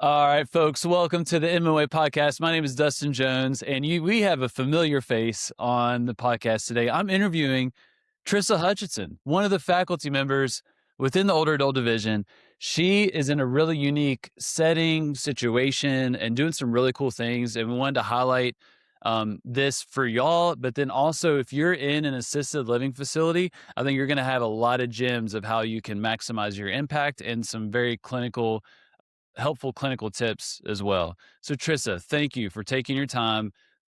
All right, folks, welcome to the MMOA podcast. My name is Dustin Jones, and we have a familiar face on the podcast today. I'm interviewing Trisa Hutchinson, one of the faculty members within the older adult division. She is in a really unique setting, situation, and doing some really cool things. And we wanted to highlight this for y'all. But then also, if you're in an assisted living facility, I think you're going to have a lot of gems of how you can maximize your impact and some very helpful clinical tips as well. So Trisa, thank you for taking your time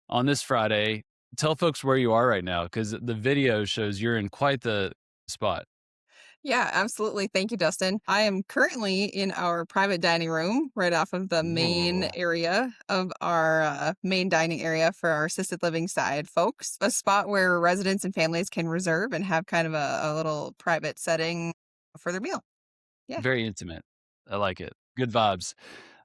on this Friday. Tell folks where you are right now, because the video shows you're in quite the spot. Yeah, absolutely. Thank you, Dustin. I am currently in our private dining room right off of the main Ooh. area of our main dining area for our assisted living side folks. A spot where residents and families can reserve and have kind of a little private setting for their meal. Yeah. Very intimate. I like it. Good vibes.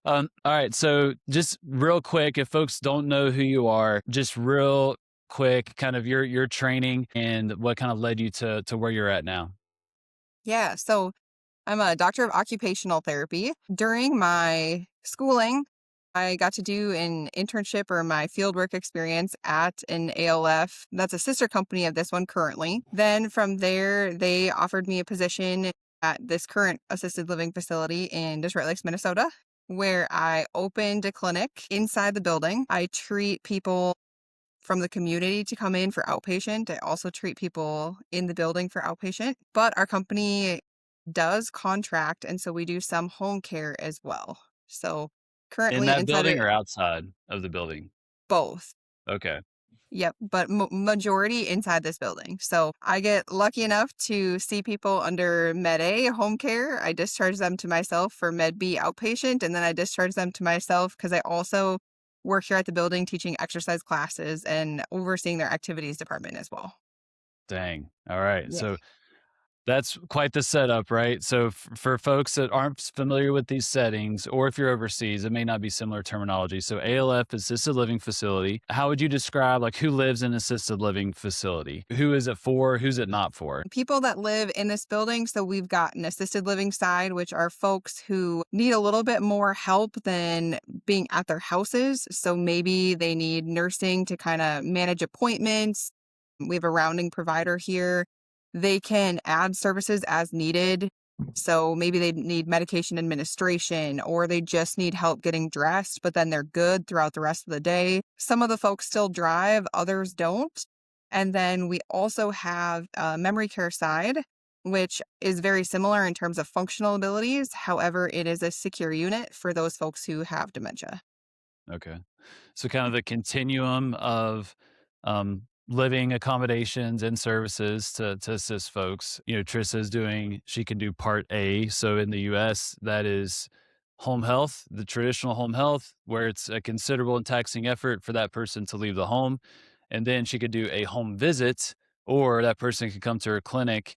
All right. So just real quick, if folks don't know who you are, just real quick, kind of your training and what kind of led you to where you're at now. Yeah. So I'm a doctor of occupational therapy. During my schooling, I got to do an internship or my fieldwork experience at an ALF. That's a sister company of this one currently. Then from there, they offered me a position at this current assisted living facility in Detroit Lakes, Minnesota, where I opened a clinic inside the building. I treat people from the community to come in for outpatient. I also treat people in the building for outpatient, but our company does contract, and so we do some home care as well. So In currently that inside building of or outside of the building? both. Okay. Yep, but majority inside this building. So I get lucky enough to see people under Med A home care. I discharge them to myself for Med B outpatient, and then I discharge them to myself because I also work here at the building teaching exercise classes and overseeing their activities department as well. Dang. All right. Yeah. So that's quite the setup, right? So for folks that aren't familiar with these settings, or if you're overseas, it may not be similar terminology. So ALF, assisted living facility. How would you describe, like, who lives in assisted living facility? Who is it for? Who's it not for? People that live in this building, so we've got an assisted living side, which are folks who need a little bit more help than being at their houses. So maybe they need nursing to kind of manage appointments. We have a rounding provider here. They can add services as needed. So maybe they need medication administration or they just need help getting dressed, but then they're good throughout the rest of the day. Some of the folks still drive, others don't. And then we also have a memory care side, which is very similar in terms of functional abilities. However, it is a secure unit for those folks who have dementia. Okay. So kind of the continuum of living accommodations and services to assist folks. Trissa is she can do part A. So in the US, that is home health, the traditional home health, where it's a considerable and taxing effort for that person to leave the home. And then she could do a home visit, or that person could come to her clinic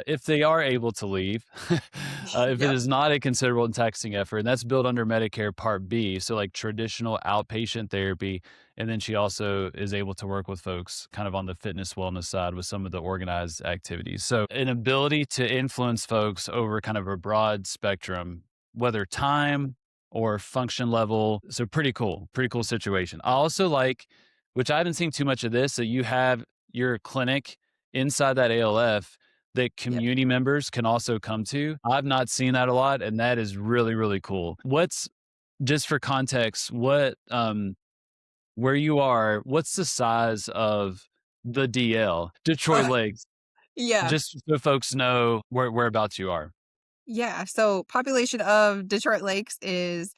if they are able to leave. If it Yep. is not a considerable and taxing effort, and that's built under Medicare Part B, so like traditional outpatient therapy. And then she also is able to work with folks kind of on the fitness wellness side with some of the organized activities. So an ability to influence folks over kind of a broad spectrum, whether time or function level. So pretty cool situation. I also like, which I haven't seen too much of this, that you have your clinic inside that ALF that Yep. community members can also come to. I've not seen that a lot, and that is really, really cool. What's just for context, where you are, what's the size of the DL, Detroit Lakes, Yeah. just so folks know whereabouts you are? Yeah. So population of Detroit Lakes is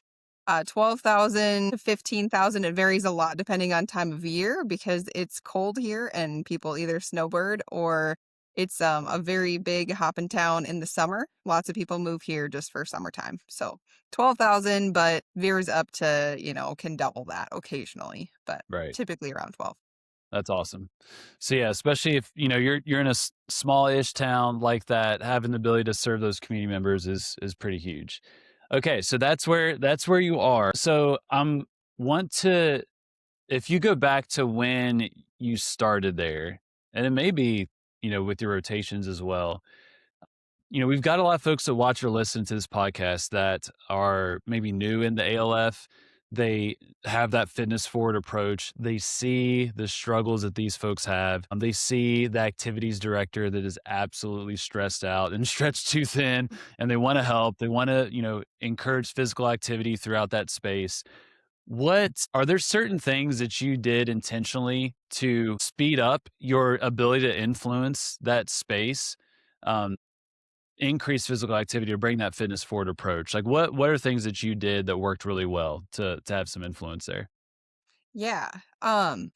12,000 to 15,000. It varies a lot depending on time of year because it's cold here and people either snowbird or it's a very big hopping town in the summer. Lots of people move here just for summertime. So 12,000, but veers up to, can double that occasionally, but Right. typically around 12. That's awesome. So yeah, especially if you're in a small-ish town like that, having the ability to serve those community members is pretty huge. Okay, so that's where you are. So want to if you go back to when you started there, and it may be with your rotations as well. we've got a lot of folks that watch or listen to this podcast that are maybe new in the ALF. They have that fitness forward approach. They see the struggles that these folks have. They see the activities director that is absolutely stressed out and stretched too thin, and they want to help. They want to, encourage physical activity throughout that space. What are there certain things that you did intentionally to speed up your ability to influence that space? Um, Increase physical activity or bring that fitness forward approach? Like what are things that you did that worked really well to have some influence there? Yeah.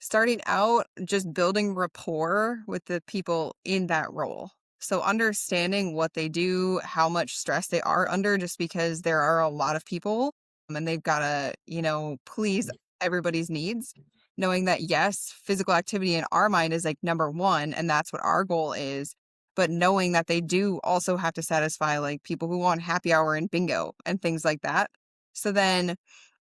Starting out, just building rapport with the people in that role. So understanding what they do, how much stress they are under, just because there are a lot of people and they've got to, please everybody's needs. Knowing that, yes, physical activity in our mind is like number one, and that's what our goal is. But knowing that they do also have to satisfy like people who want happy hour and bingo and things like that. So then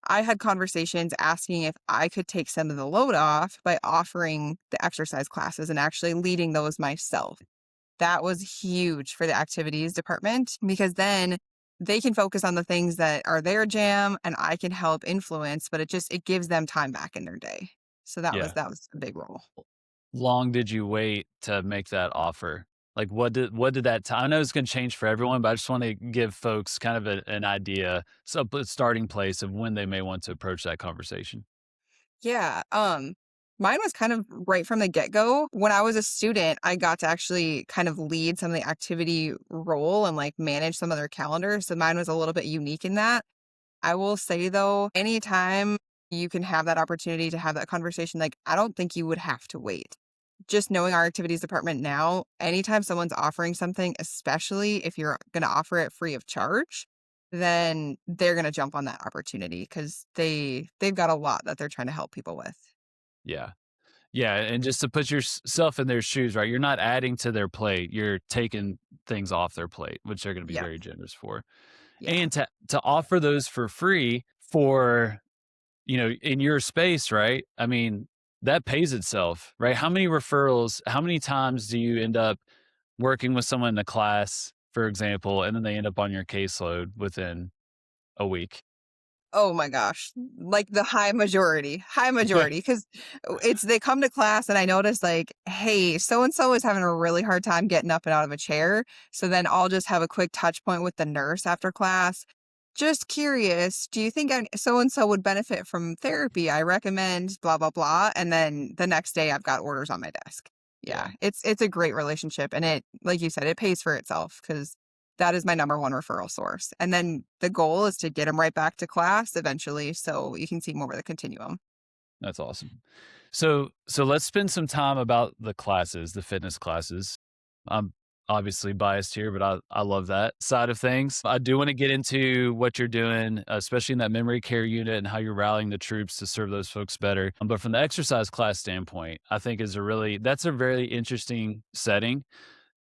I had conversations asking if I could take some of the load off by offering the exercise classes and actually leading those myself. That was huge for the activities department because then they can focus on the things that are their jam and I can help influence, but it gives them time back in their day. So Yeah. that was a big role. Long did you wait to make that offer? Like what did that time? I know it's going to change for everyone, but I just want to give folks kind of an idea, so a starting place of when they may want to approach that conversation. Yeah, mine was kind of right from the get-go. When I was a student, I got to actually kind of lead some of the activity role and like manage some of their calendars. So mine was a little bit unique in that. I will say though, anytime you can have that opportunity to have that conversation, like I don't think you would have to wait. Just knowing our activities department now, anytime someone's offering something, especially if you're going to offer it free of charge, then they're going to jump on that opportunity because they've got a lot that they're trying to help people with. Yeah. Yeah, and just to put yourself in their shoes, right? You're not adding to their plate. You're taking things off their plate, which they're going to be Yep. very generous for. Yeah. And to offer those for free for, in your space, right? I mean, that pays itself, right? How many referrals, how many times do you end up working with someone in a class, for example, and then they end up on your caseload within a week? Oh my gosh. Like the high Yeah. majority. Cause it's, they come to class and I notice like, hey, so and so is having a really hard time getting up and out of a chair. So then I'll just have a quick touch point with the nurse after class. Just curious, do you think so and so would benefit from therapy? I recommend blah, blah, blah. And then the next day I've got orders on my desk. Yeah, Yeah. It's a great relationship. And it, like you said, it pays for itself because that is my number one referral source. And then the goal is to get them right back to class eventually so you can see more of the continuum. that's awesome. So let's spend some time about the classes, the fitness classes. I'm obviously biased here, but I love that side of things. I do want to get into what you're doing, especially in that memory care unit and how you're rallying the troops to serve those folks better. But from the exercise class standpoint, I think that's a very interesting setting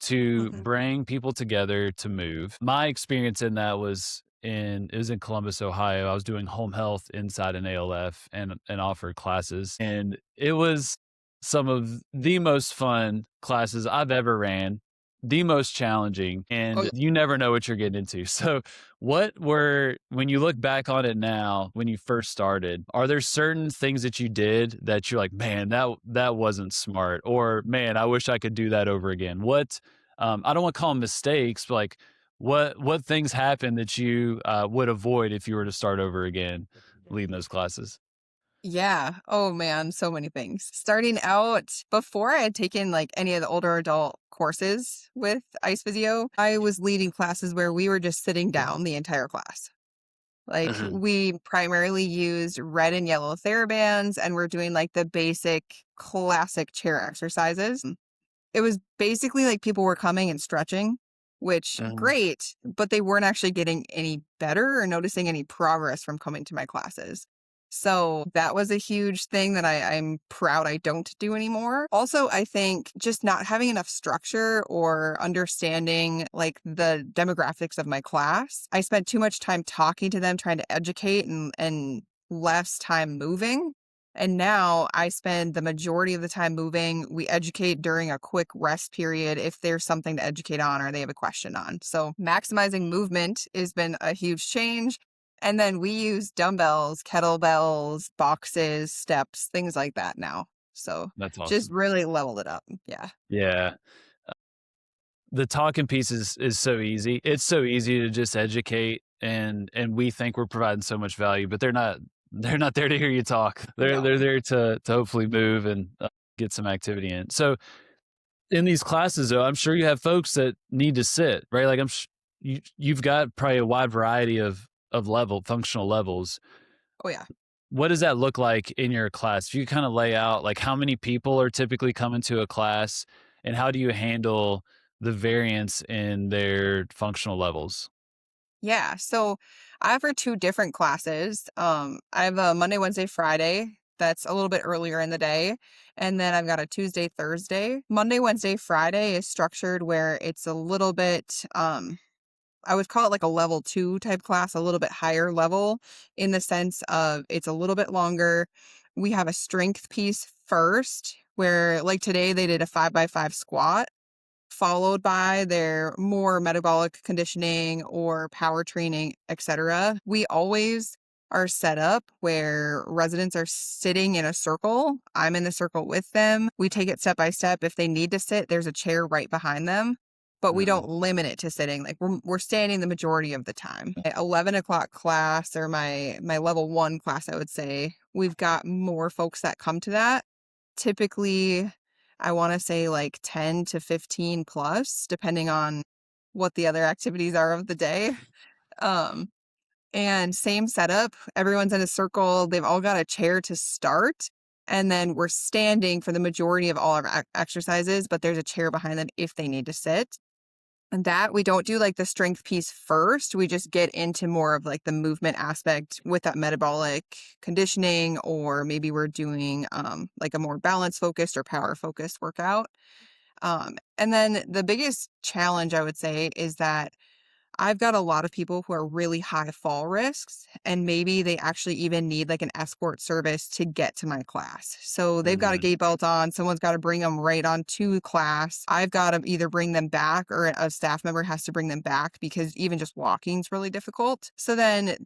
to Hmm. bring people together to move. My experience in that it was in Columbus, Ohio. I was doing home health inside an ALF and offered classes. And it was some of the most fun classes I've ever ran, the most challenging, Oh, and yeah. you never know what you're getting into. So when you look back on it now, when you first started, are there certain things that you did that you're like, man, that wasn't smart, or man, I wish I could do that over again? I don't want to call them mistakes, but like what things happened that you would avoid if you were to start over again leading those classes? Yeah. Oh man, so many things. Starting out, before I had taken like any of the older adult courses with ice physio, I was leading classes where we were just sitting down the entire class. Like Mhm. we primarily used red and yellow TheraBands and we're doing like the basic classic chair exercises. It was basically like people were coming and stretching, which Mhm. great, but they weren't actually getting any better or noticing any progress from coming to my classes. So that was a huge thing that I'm proud I don't do anymore. Also, I think just not having enough structure or understanding like the demographics of my class. I spent too much time talking to them, trying to educate and less time moving. And now I spend the majority of the time moving. We educate during a quick rest period if there's something to educate on or they have a question on. So maximizing movement has been a huge change. And then we use dumbbells, kettlebells, boxes, steps, things like that now. So That's just awesome. really leveled it up. Yeah. Yeah. The talking piece is so easy. It's so easy to just educate, and we think we're providing so much value, but they're not there to hear you talk. They're No. they're there to hopefully move and get some activity in. So in these classes, though, I'm sure you have folks that need to sit, right? Like you've got probably a wide variety of functional levels. Oh, yeah. What does that look like in your class? If you kind of lay out like how many people are typically coming to a class, and how do you handle the variance in their functional levels? Yeah. So I offer two different classes. I have a Monday, Wednesday, Friday. That's a little bit earlier in the day. And then I've got a Tuesday, Thursday. Monday, Wednesday, Friday is structured where it's a little bit, I would call it like a level 2 type class, a little bit higher level in the sense of it's a little bit longer. We have a strength piece first, where like today they did a 5x5 squat, followed by their more metabolic conditioning or power training, etc. We always are set up where residents are sitting in a circle. I'm in the circle with them. We take it step by step. If they need to sit, there's a chair right behind them, but we Mhm. don't limit it to sitting. Like we're standing the majority of the time. At 11 o'clock class, or my level 1 class, I would say, we've got more folks that come to that. Typically, I wanna say like 10 to 15 plus, depending on what the other activities are of the day. Um, and same setup, everyone's in a circle, they've all got a chair to start, and then we're standing for the majority of all our exercises, but there's a chair behind them if they need to sit. And that we don't do like the strength piece first. We just get into more of like the movement aspect with that metabolic conditioning, or maybe we're doing like a more balance focused or power focused workout. And then the biggest challenge I would say is that I've got a lot of people who are really high fall risks, and maybe they actually even need like an escort service to get to my class. So they've got a Mhm. gate belt on, someone's got to bring them right on to class. I've got to either bring them back or a staff member has to bring them back because even just walking is really difficult. So then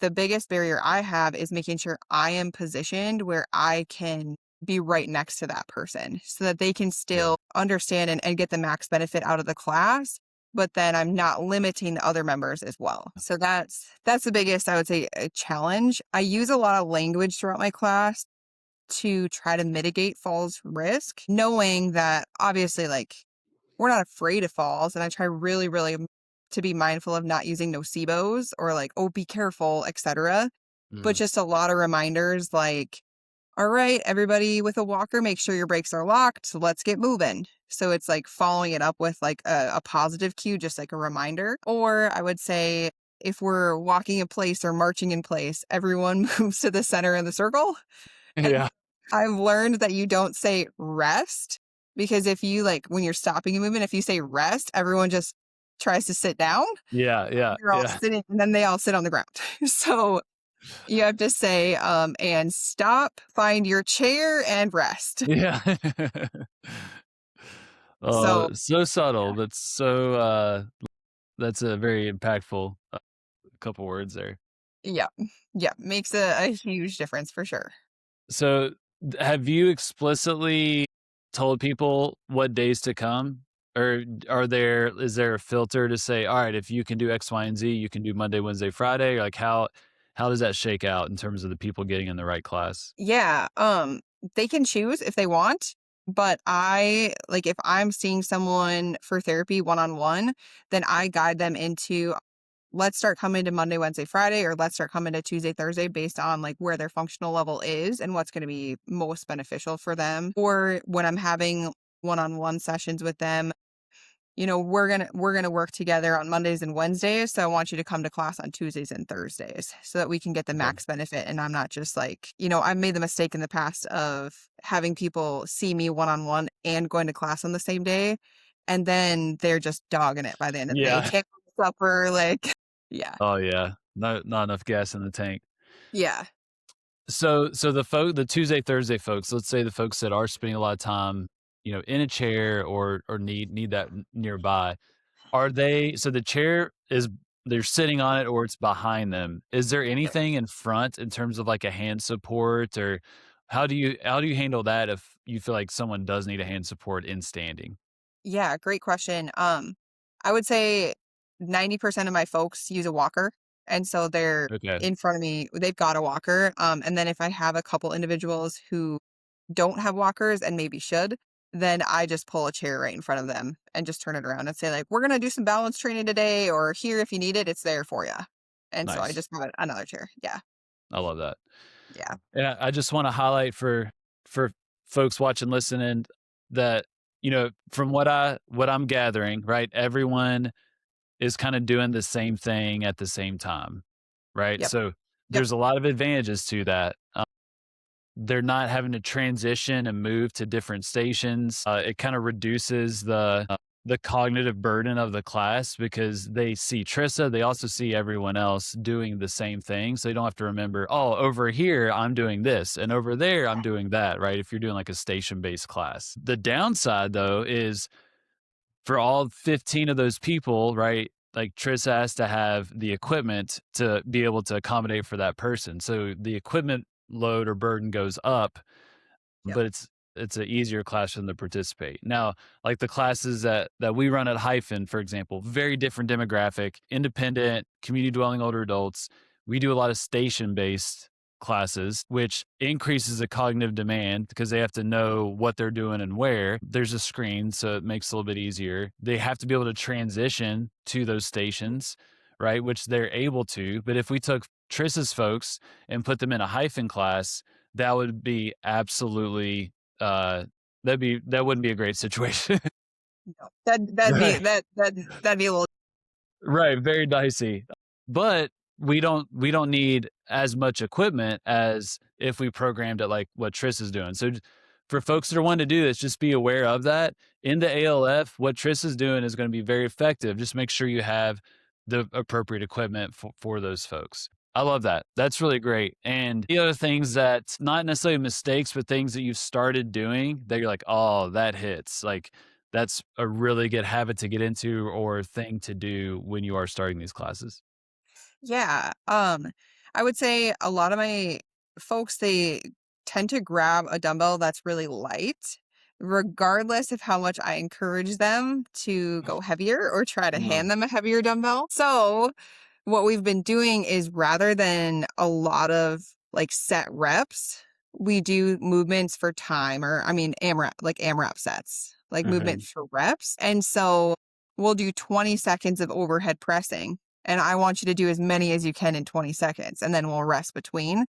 the biggest barrier I have is making sure I am positioned where I can be right next to that person so that they can Yeah. still understand and get the max benefit out of the class, but then I'm not limiting the other members as well. So that's the biggest, I would say, challenge. I use a lot of language throughout my class to try to mitigate falls risk, knowing that obviously like we're not afraid of falls, and I try really, really to be mindful of not using nocebos or like, oh, be careful, etc. But Mhm. just a lot of reminders like, all right, everybody with a walker, make sure your brakes are locked. So let's get moving. So it's like following it up with like a positive cue, just like a reminder. Or I would say if we're walking in place or marching in place, everyone moves to the center of the circle. And Yeah. I've learned that you don't say rest, because if you like when you're stopping a movement, if you say rest, everyone just tries to sit down. Yeah, yeah, You're all yeah. sitting and then they all sit on the ground. So you have to say, and stop, find your chair and rest. Yeah. So, Oh, so yeah, subtle, but so, that's a very impactful, couple words there. yeah, yeah, makes a huge difference for sure. So, have you explicitly told people what days to come? Or is there a filter to say, "All right, if you can do X, Y, and Z, you can do Monday, Wednesday, Friday?" Or like, how does that shake out in terms of the people getting in the right class? Yeah, they can choose if they want, but I like if I'm seeing someone for therapy one-on-one, then I guide them into let's start coming to Monday, Wednesday, Friday, or let's start coming to Tuesday, Thursday based on like where their functional level is and what's going to be most beneficial for them. Or when I'm having one-on-one sessions with them, we're gonna work together on Mondays and Wednesdays. So I want you to come to class on Tuesdays and Thursdays so that we can get the Okay. max benefit. And I'm not just like, I've made the mistake in the past of having people see me one on one and going to class on the same day. And then they're just dogging it by the end of the day. Yeah. Can't go to supper, like yeah. Oh, yeah. Not enough gas in the tank. Yeah. So the Tuesday, Thursday folks, let's say the folks that are spending a lot of time, in a chair or need that nearby, are they so the chair is they're sitting on it or it's behind them. Is there Yep. anything in front in terms of like a hand support, or how do you handle that if you feel like someone does need a hand support in standing? Yeah, great question. I would say 90% of my folks use a walker. And so they're Okay, in front of me, they've got a walker. And then if I have a couple individuals who don't have walkers and maybe should, then I just pull a chair right in front of them and just turn it around and say, like, we're gonna do some balance training today, or here if you need it, it's there for you. And so I nice. just have another chair. Yeah. I love that. Yeah. And I just want to highlight for folks watching, listening, that from what I'm gathering, right? Everyone is kind of doing the same thing at the same time, right? Yep. So Yep. there's a lot of advantages to that. They're not having to transition and move to different stations. It kind of reduces the cognitive burden of the class because they see Trissa, they also see everyone else doing the same thing. So they don't have to remember, oh, over here I'm doing this and over there I'm doing that, right? If you're doing like a station-based class. The downside though is for all 15 of those people, right? Like Trissa has to have the equipment to be able to accommodate for that person. So the equipment load or burden goes up, Yep. but it's an easier class for them to participate. Now, like the classes that we run at Hyphen, for example, very different demographic, independent, community dwelling older adults. We do a lot of station based classes, which increases the cognitive demand because they have to know what they're doing and where. There's a screen, so it makes it a little bit easier. They have to be able to transition to those stations, right? Which they're able to. But if we took Tris's folks and put them in a Hyphen class, that would be absolutely that wouldn't be a great situation. No. That'd be Right. that'd be a little. Right, very dicey. But we don't need as much equipment as if we programmed it like what Triss is doing. So for folks that are wanting to do this, just be aware of that. In the ALF, what Triss is doing is going to be very effective. Just make sure you have the appropriate equipment for those folks. I love that. That's really great. And the other things that not necessarily mistakes, but things that you've started doing that you're like, oh, that hits. Like that's a really good habit to get into or thing to do when you are starting these classes. Yeah. I would say a lot of my folks, they tend to grab a dumbbell that's really light, regardless of how much I encourage them to go heavier or try to Uh, hand them a heavier dumbbell. So what we've been doing is rather than a lot of like set reps, we do movements for time, or I mean AMRAP, like AMRAP sets, like movement mhm. for reps. And so we'll do 20 seconds of overhead pressing. And I want you to do as many as you can in 20 seconds, and then we'll rest between.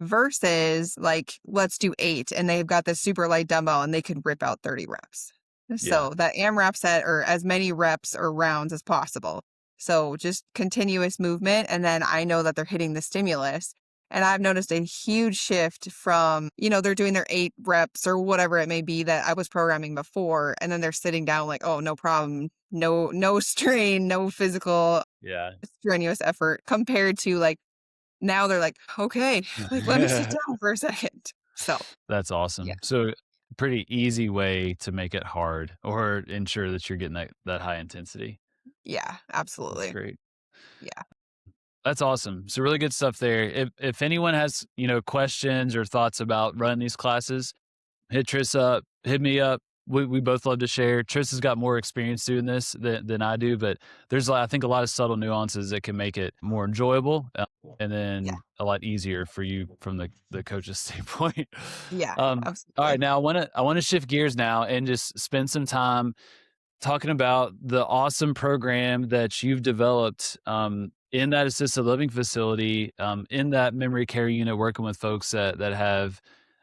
Versus like, let's do 8. And they've got this super light dumbbell and they could rip out 30 reps. Yeah. So that AMRAP set, or as many reps or rounds as possible. So just continuous movement. And then I know that they're hitting the stimulus. And I've noticed a huge shift from, they're doing their 8 reps or whatever it may be that I was programming before. And then they're sitting down like, oh, no problem. No strain, no physical Yeah. strenuous effort compared to like now they're like, okay, like let me sit down for a second. So That's yeah, awesome. So pretty easy way to make it hard or ensure that you're getting that high intensity. yeah, That's absolutely. great. Yeah. That's awesome. So really good stuff there. If anyone has, questions or thoughts about running these classes, hit Triss up, hit me up. We both love to share. Triss has got more experience doing this than I do, but there's I think a lot of subtle nuances that can make it more enjoyable, and Yeah. then a lot easier for you from the coach's standpoint. Yeah. All right, Absolutely. now I want to shift gears now and just spend some time talking about the awesome program that you've developed in that assisted living facility, in that memory care unit, working with folks that have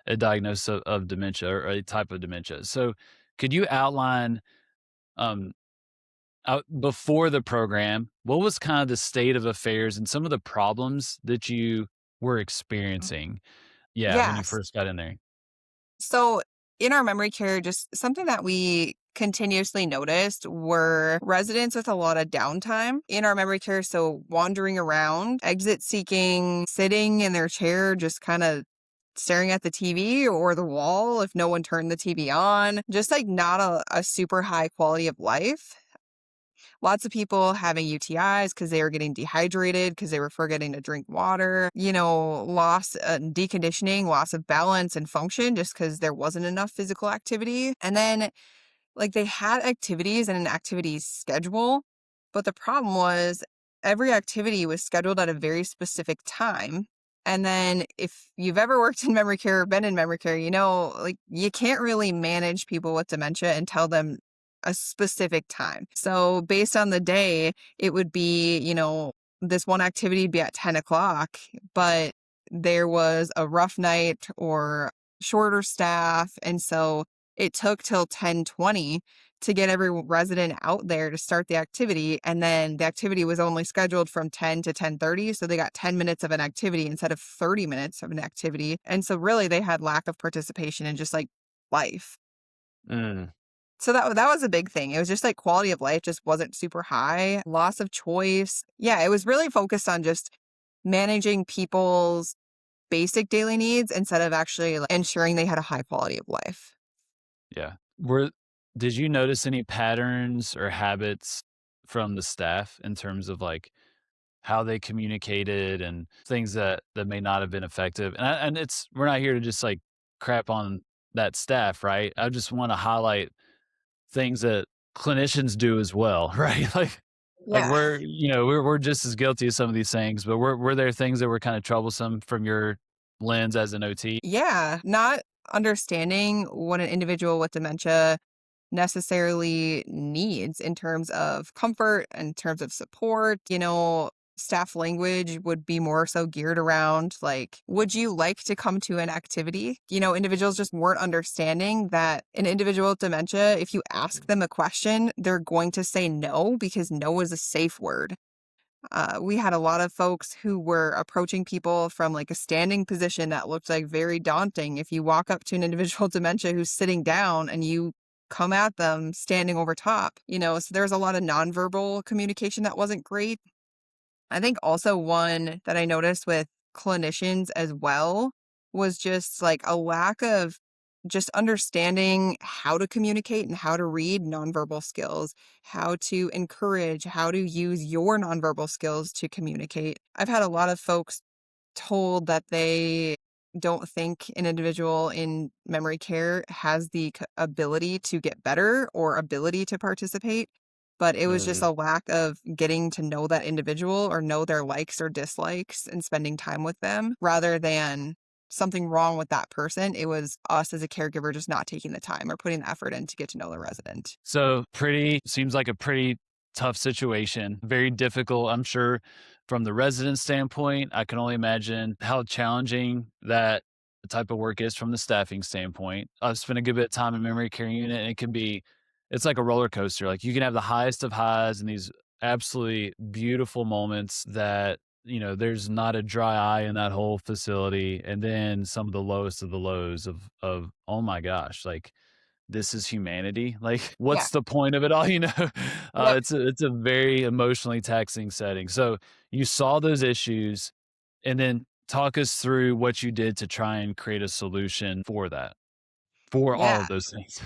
a diagnosis of dementia or a type of dementia. So, could you outline um, before the program, what was kind of the state of affairs and some of the problems that you were experiencing? Yeah, when you Yes. first got in there. So in our memory care, just something that we continuously noticed were residents with a lot of downtime in our memory care. So wandering around, exit seeking, sitting in their chair, just kind of staring at the TV or the wall if no one turned the TV on. Just like not a super high quality of life. Lots of people having UTIs because they were getting dehydrated, because they were forgetting to drink water, loss, deconditioning, loss of balance and function just because there wasn't enough physical activity. And then like they had activities and an activity schedule, but the problem was every activity was scheduled at a very specific time. And then if you've ever worked in memory care or been in memory care, like you can't really manage people with dementia and tell them a specific time. So based on the day, it would be, this one activity would be at 10 o'clock, but there was a rough night or shorter staff. And so it took till 10:20 to get every resident out there to start the activity. And then the activity was only scheduled from 10 to 10:30. So they got 10 minutes of an activity instead of 30 minutes of an activity. And so really they had lack of participation in just like life. Mm. So that was a big thing. It was just like quality of life just wasn't super high. Loss of choice. Yeah, it was really focused on just managing people's basic daily needs instead of actually like, ensuring they had a high quality of life. Yeah. Did you notice any patterns or habits from the staff in terms of like how they communicated and things that may not have been effective? And we're not here to just like crap on that staff, right? I just want to highlight things that clinicians do as well, right? Like Yeah. we're just as guilty as some of these things, but were there things that were kind of troublesome from your lens as an OT? Yeah. Not understanding what an individual with dementia necessarily needs in terms of comfort, in terms of support. Staff language would be more so geared around like, would you like to come to an activity? Individuals just weren't understanding that an individual with dementia, if you ask them a question, they're going to say no because no is a safe word. We had a lot of folks who were approaching people from like a standing position that looked like very daunting. If you walk up to an individual with dementia who's sitting down and you come at them standing over top, so there's a lot of nonverbal communication that wasn't great. I think also one that I noticed with clinicians as well was just like a lack of just understanding how to communicate and how to read nonverbal skills, how to encourage, how to use your nonverbal skills to communicate. I've had a lot of folks told that they don't think an individual in memory care has the ability to get better or ability to participate, but it was just Mm. a lack of getting to know that individual or know their likes or dislikes and spending time with them rather than something wrong with that person. It was us as a caregiver just not taking the time or putting the effort in to get to know the resident. So seems like a pretty tough situation, very difficult, I'm sure, from the resident standpoint. I can only imagine how challenging that type of work is from the staffing standpoint. I've spent a good bit of time in memory care unit, and it's like a roller coaster. Like you can have the highest of highs and these absolutely beautiful moments that, there's not a dry eye in that whole facility. And then some of the lowest of the lows of, oh my gosh, like this is humanity. Like, Yeah. what's the point of it all? Yep. It's a very emotionally taxing setting. So you saw those issues, and then talk us through what you did to try and create a solution for that, for all Yeah. of those things.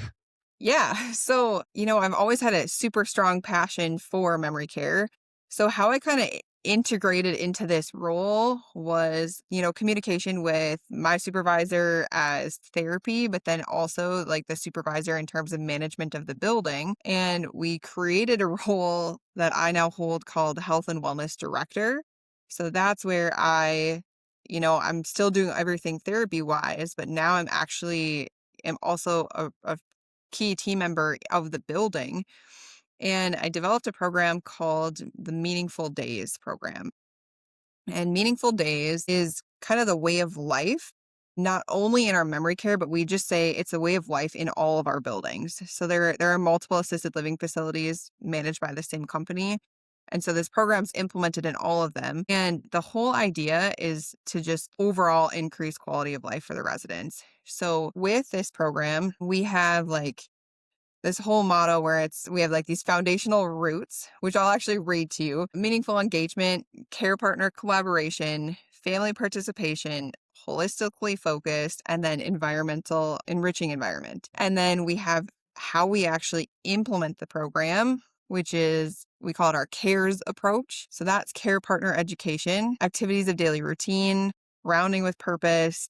Yeah. So, I've always had a super strong passion for memory care. So, how I kind of integrated into this role was, communication with my supervisor as therapy, but then also like the supervisor in terms of management of the building. And we created a role that I now hold called Health and Wellness Director. So, that's where I'm still doing everything therapy wise, but now I'm actually am also a key team member of the building. And I developed a program called the Meaningful Days program. And Meaningful Days is kind of the way of life, not only in our memory care, but we just say it's a way of life in all of our buildings. So there are multiple assisted living facilities managed by the same company. And so this program's implemented in all of them. And the whole idea is to just overall increase quality of life for the residents. So with this program, we have like this whole motto where we have like these foundational roots, which I'll actually read to you: meaningful engagement, care partner collaboration, family participation, holistically focused, and then environmental, enriching environment. And then we have how we actually implement the program, which is, we call it our CARES approach. So that's care partner education, activities of daily routine, rounding with purpose,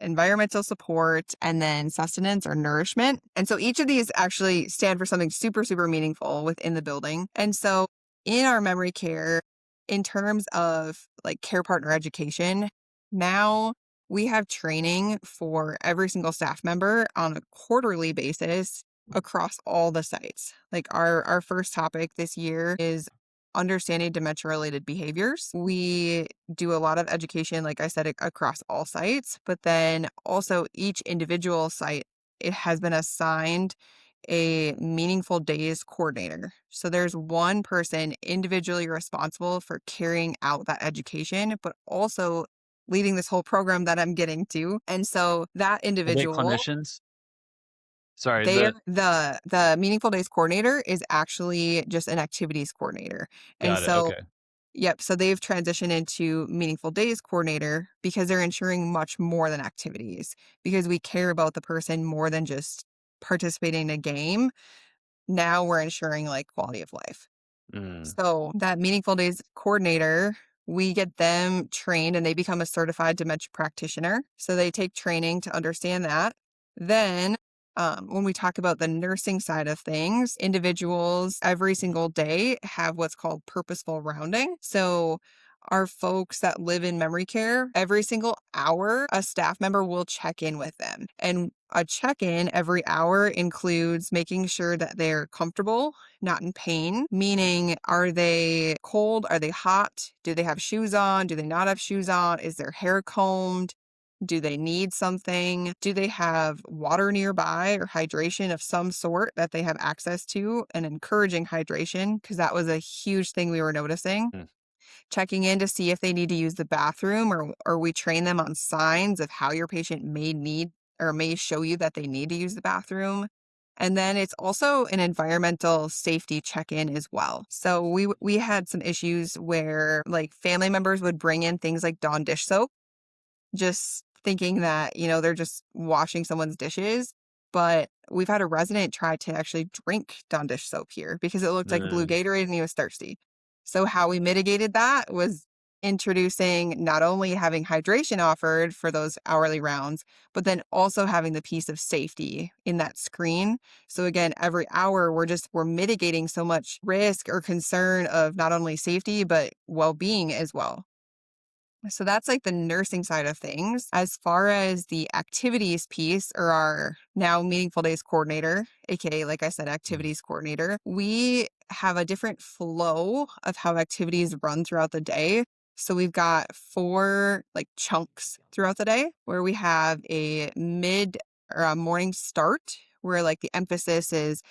environmental support, and then sustenance or nourishment. And so each of these actually stand for something super, super meaningful within the building. And so in our memory care, in terms of like care partner education, now we have training for every single staff member on a quarterly basis across all the sites. Like our first topic this year is understanding dementia related behaviors. We do a lot of education, like I said, across all sites, but then also each individual site, it has been assigned a meaningful days coordinator. So there's one person individually responsible for carrying out that education, but also leading this whole program that I'm getting to. And so that Are they individual, clinicians? Sorry, they're the meaningful days coordinator is actually just an activities coordinator. And got it. so, Okay. yep, so they've transitioned into meaningful days coordinator because they're ensuring much more than activities, because we care about the person more than just participating in a game. Now we're ensuring like quality of life. Mm. So that meaningful days coordinator, we get them trained and they become a certified dementia practitioner. So they take training to understand that. Then when we talk about the nursing side of things, individuals every single day have what's called purposeful rounding. So our folks that live in memory care, every single hour, a staff member will check in with them. And a check in every hour includes making sure that they're comfortable, not in pain, meaning, are they cold? Are they hot? Do they have shoes on? Do they not have shoes on? Is their hair combed? Do they need something? Do they have water nearby or hydration of some sort that they have access to, and encouraging hydration? Because that was a huge thing we were noticing. Mm. Checking in to see if they need to use the bathroom, or we train them on signs of how your patient may need or may show you that they need to use the bathroom. And then it's also an environmental safety check-in as well. So we had some issues where like family members would bring in things like Dawn dish soap, just thinking that, they're just washing someone's dishes. But we've had a resident try to actually drink Dawn dish soap here because it looked like blue Mm. Gatorade and he was thirsty. So how we mitigated that was introducing not only having hydration offered for those hourly rounds, but then also having the piece of safety in that screen. So again, every hour we're mitigating so much risk or concern of not only safety, but well-being as well. So that's like the nursing side of things. As far as the activities piece, or our now meaningful days coordinator, aka, like I said, activities coordinator, we have a different flow of how activities run throughout the day. So we've got 4 like chunks throughout the day where we have a mid or a morning start where like the emphasis is,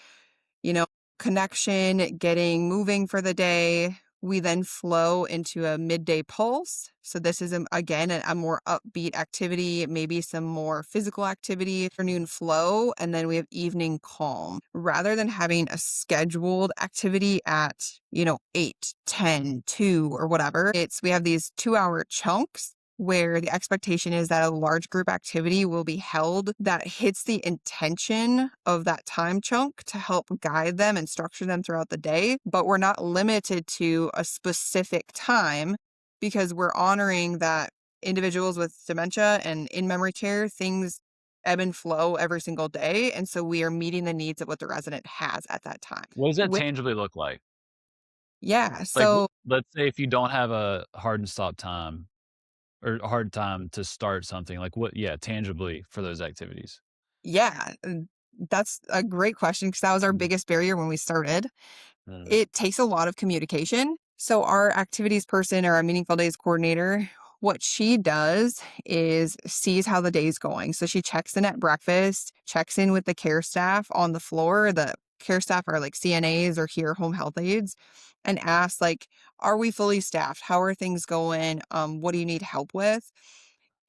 you know, connection, getting moving for the day. We then flow into a midday pulse. So this is, again, a more upbeat activity, maybe some more physical activity, afternoon flow, and then we have evening calm. Rather than having a scheduled activity at, 8, 10, 2, or whatever, we have these 2-hour chunks where the expectation is that a large group activity will be held that hits the intention of that time chunk to help guide them and structure them throughout the day. But we're not limited to a specific time because we're honoring that individuals with dementia and in memory care, things ebb and flow every single day. And so we are meeting the needs of what the resident has at that time. What does that tangibly look like? Yeah. Like, So let's say if you don't have a hard and stop time or a hard time to start something, like what, tangibly for those activities? yeah, that's a great question because that was our Mm. biggest barrier when we started. Mm. It takes a lot of communication. So our activities person or our meaningful days coordinator, what she does is sees how the day's going. So she checks in at breakfast, checks in with the care staff on the floor. The care staff are like CNAs or here home health aides, and asks like, are we fully staffed? How are things going? What do you need help with?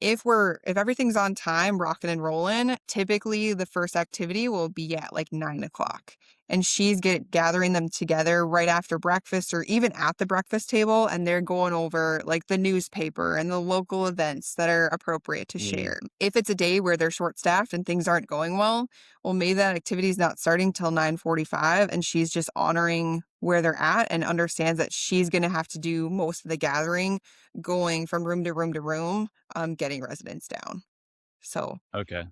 If everything's on time, rocking and rolling, typically the first activity will be at like 9 o'clock. and she's gathering them together right after breakfast or even at the breakfast table, and they're going over like the newspaper and the local events that are appropriate to Mm. share. If it's a day where they're short staffed and things aren't going well, maybe that activity is not starting till 9:45, and she's just honoring where they're at and understands that she's going to have to do most of the gathering, going from room to room to room, getting residents down. So Okay.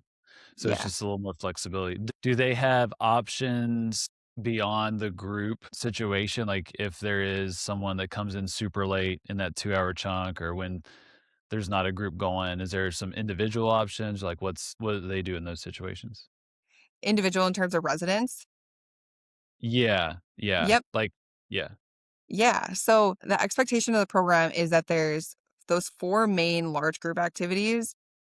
So it's yeah. just a little more flexibility. Do they have options beyond the group situation? Like if there is someone that comes in super late in that 2-hour chunk, or when there's not a group going, is there some individual options? Like what do they do in those situations? Individual in terms of residents. Yeah. Yeah. Yep. Like, yeah. Yeah. So the expectation of the program is that there's those four main large group activities,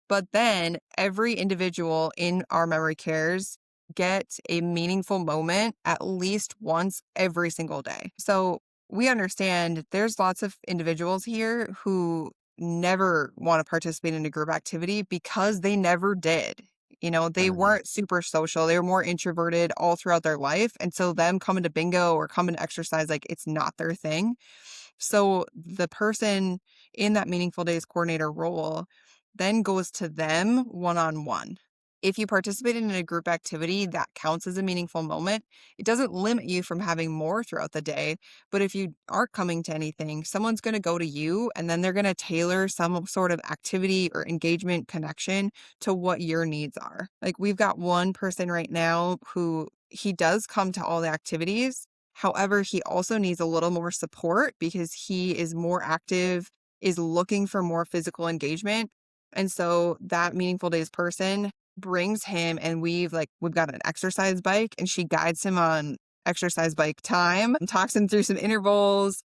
but then every individual in our memory cares get a meaningful moment at least once every single day. So we understand there's lots of individuals here who never want to participate in a group activity because they never did. They Uh-huh. weren't super social. They were more introverted all throughout their life. And so them coming to bingo or coming to exercise, like it's not their thing. So the person in that meaningful days coordinator role then goes to them one on one. If you participated in a group activity, that counts as a meaningful moment. It doesn't limit you from having more throughout the day. But if you aren't coming to anything, someone's going to go to you and then they're going to tailor some sort of activity or engagement connection to what your needs are. Like we've got one person right now who he does come to all the activities. However, he also needs a little more support because he is more active, is looking for more physical engagement. And so that meaningful days person brings him, and we've got an exercise bike, and she guides him on exercise bike time and talks him through some intervals.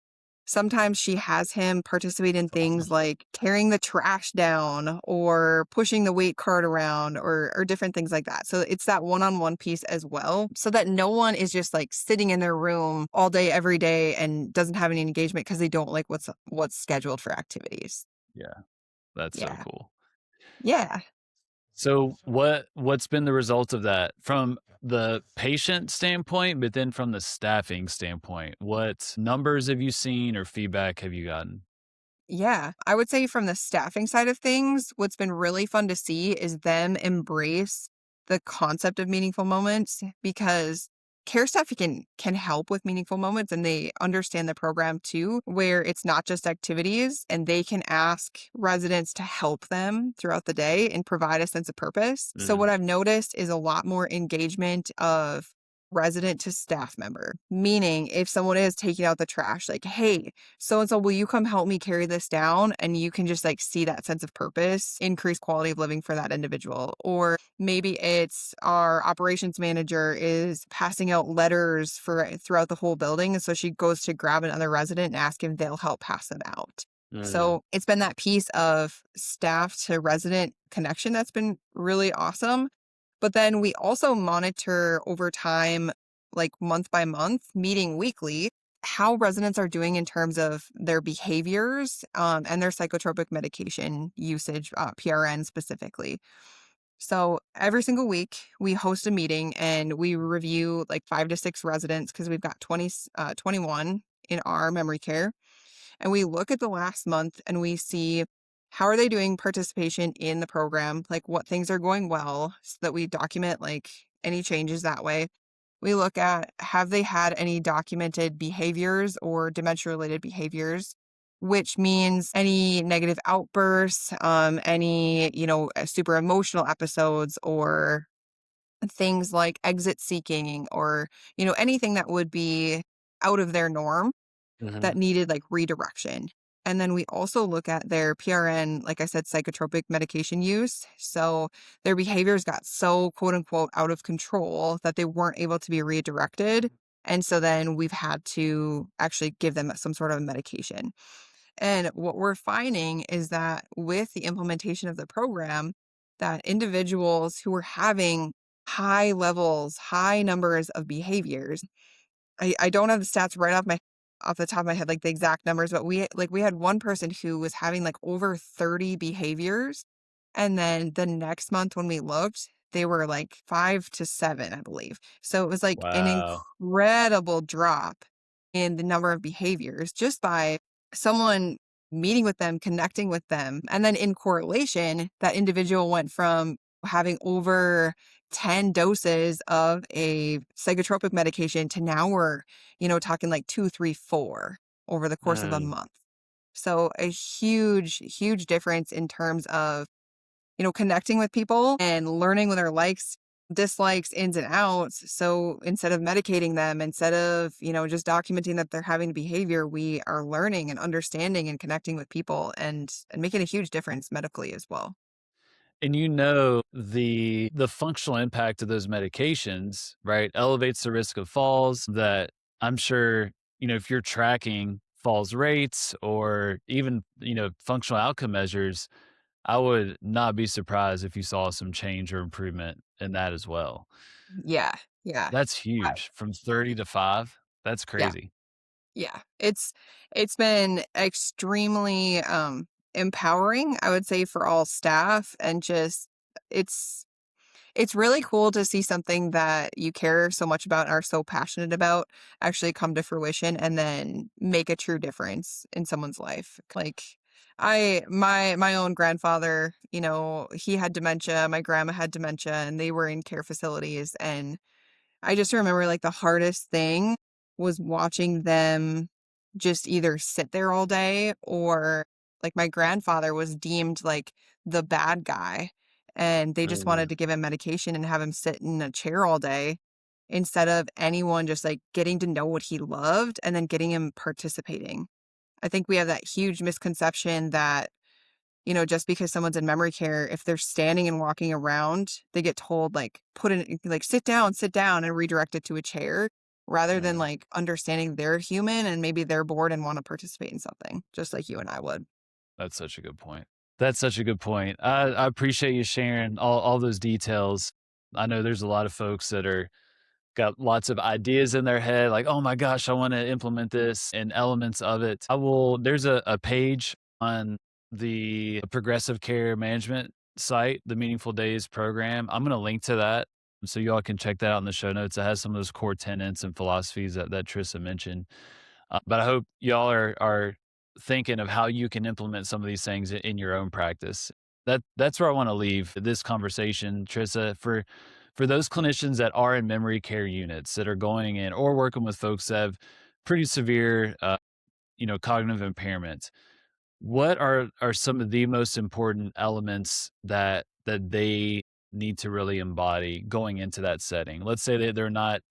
Sometimes she has him participate in things like carrying the trash down or pushing the weight cart around or different things like that. So it's that one-on-one piece as well, so that no one is just like sitting in their room all day, every day and doesn't have any engagement because they don't like what's scheduled for activities. Yeah. That's so Yeah. cool. Yeah. So what's been the result of that from the patient standpoint, but then from the staffing standpoint? What numbers have you seen or feedback have you gotten? Yeah, I would say from the staffing side of things, what's been really fun to see is them embrace the concept of meaningful moments because care staff can help with meaningful moments and they understand the program too, where it's not just activities and they can ask residents to help them throughout the day and provide a sense of purpose. So Mhm. what I've noticed is a lot more engagement of resident to staff member, meaning if someone is taking out the trash, like, hey, so and so, will you come help me carry this down? And you can just like see that sense of purpose, increase quality of living for that individual. Or maybe it's our operations manager is passing out letters for throughout the whole building. And so she goes to grab another resident and ask if they'll help pass them out. Mhm. So it's been that piece of staff to resident connection that's been really awesome. But then we also monitor over time, like month by month, meeting weekly, how residents are doing in terms of their behaviors and their psychotropic medication usage, PRN specifically. So every single week, we host a meeting and we review like 5 to 6 residents because we've got 21 in our memory care. And we look at the last month and we see how are they doing participation in the program, like what things are going well so that we document like any changes that way. We look at have they had any documented behaviors or dementia related behaviors, which means any negative outbursts, any, super emotional episodes or things like exit seeking or, anything that would be out of their norm Mhm. that needed like redirection. And then we also look at their PRN, like I said, psychotropic medication use. So their behaviors got so quote unquote out of control that they weren't able to be redirected. And so then we've had to actually give them some sort of medication. And what we're finding is that with the implementation of the program, that individuals who were having high levels, high numbers of behaviors, I don't have the stats right off the top of my head, like the exact numbers, but we had one person who was having like over 30 behaviors. And then the next month when we looked, they were like 5 to 7, I believe. So it was like an Wow. incredible drop in the number of behaviors just by someone meeting with them, connecting with them. And then in correlation, that individual went from having over 10 doses of a psychotropic medication to now we're, talking like 2, 3, 4 over the course of a Mm. month. So a huge, huge difference in terms of, connecting with people and learning what their likes, dislikes, ins and outs. So instead of medicating them, instead of, just documenting that they're having behavior, we are learning and understanding and connecting with people and making a huge difference medically as well. And the functional impact of those medications, right, elevates the risk of falls that I'm sure, if you're tracking falls rates or even, functional outcome measures, I would not be surprised if you saw some change or improvement in that as well. Yeah. Yeah. That's Uh, huge. From 30 to 5, that's yeah. crazy. Yeah. It's been extremely empowering, I would say, for all staff, and just it's it's really cool to see something that you care so much about and are so passionate about actually come to fruition and then make a true difference in someone's life. Like my own grandfather, he had dementia, my grandma had dementia, and they were in care facilities, and I just remember like the hardest thing was watching them just either sit there all day, or like my grandfather was deemed like the bad guy and they just Mm, wanted to give him medication and have him sit in a chair all day instead of anyone just like getting to know what he loved and then getting him participating. I think we have that huge misconception that, just because someone's in memory care, if they're standing and walking around, they get told like like sit down and redirected to a chair rather than mm. like understanding they're human and maybe they're bored and want to participate in something just like you and I would. That's such a good point. That's such a good point. I appreciate you sharing all those details. I know there's a lot of folks that are got lots of ideas in their head, like, oh my gosh, I want to implement this and elements of it. There's a page on the progressive care management site, the Meaningful Days program. I'm going to link to that so y'all can check that out in the show notes. It has some of those core tenets and philosophies that Trissa mentioned. But I hope y'all are thinking of how you can implement some of these things in your own practice. That's where I want to leave this conversation, Trissa, for those clinicians that are in memory care units that are going in or working with folks that have pretty severe, cognitive impairment. What are some of the most important elements that they need to really embody going into that setting? Let's say that they're not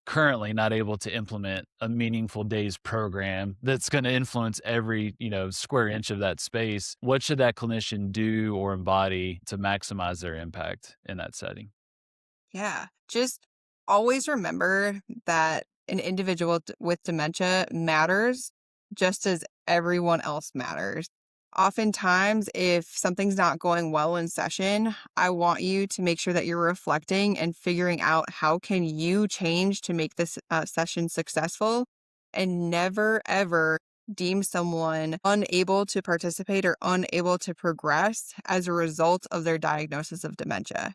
currently not able to implement a meaningful days program that's going to influence every, square inch of that space. What should that clinician do or embody to maximize their impact in that setting? Yeah. Just always remember that an individual with dementia matters just as everyone else matters. Oftentimes, if something's not going well in session, I want you to make sure that you're reflecting and figuring out how can you change to make this session successful, and never ever deem someone unable to participate or unable to progress as a result of their diagnosis of dementia.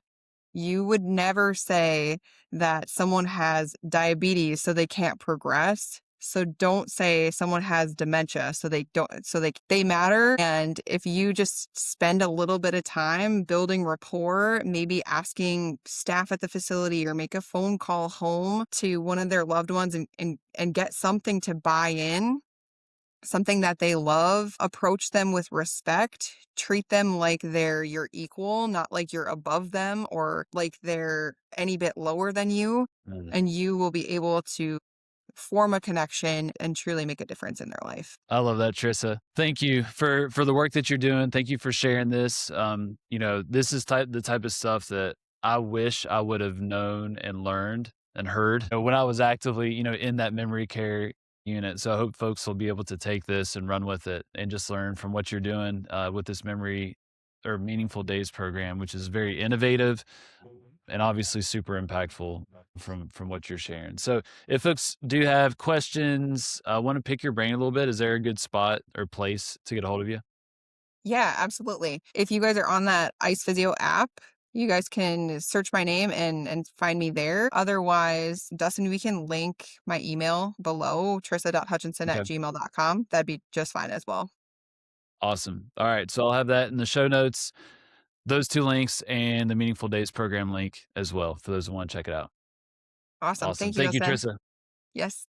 You would never say that someone has diabetes so they can't progress. So don't say someone has dementia so they don't, so they matter. And if you just spend a little bit of time building rapport, maybe asking staff at the facility or make a phone call home to one of their loved ones and get something to buy in, something that they love, approach them with respect, treat them like they're your equal, not like you're above them or like they're any bit lower than you. Mm. And you will be able to form a connection and truly make a difference in their life. I love that, Trissa. Thank you for the work that you're doing. Thank you for sharing this. This is the type of stuff that I wish I would have known and learned and heard when I was actively, in that memory care unit. So I hope folks will be able to take this and run with it and just learn from what you're doing with this memory or meaningful days program, which is very innovative and obviously super impactful from what you're sharing. So if folks do have questions, want to pick your brain a little bit, is there a good spot or place to get a hold of you? Yeah, absolutely. If you guys are on that Ice Physio app, You guys can search my name and find me there. Otherwise, Dustin, we can link my email below, trisa.hutchinson Okay. at gmail.com. That'd be just fine as well. Awesome. All right. So I'll have that in the show notes, those two links, and the Meaningful Days program link as well for those who want to check it out. Awesome. Awesome. Thank you, Thank you, Dustin. Trissa. Yes.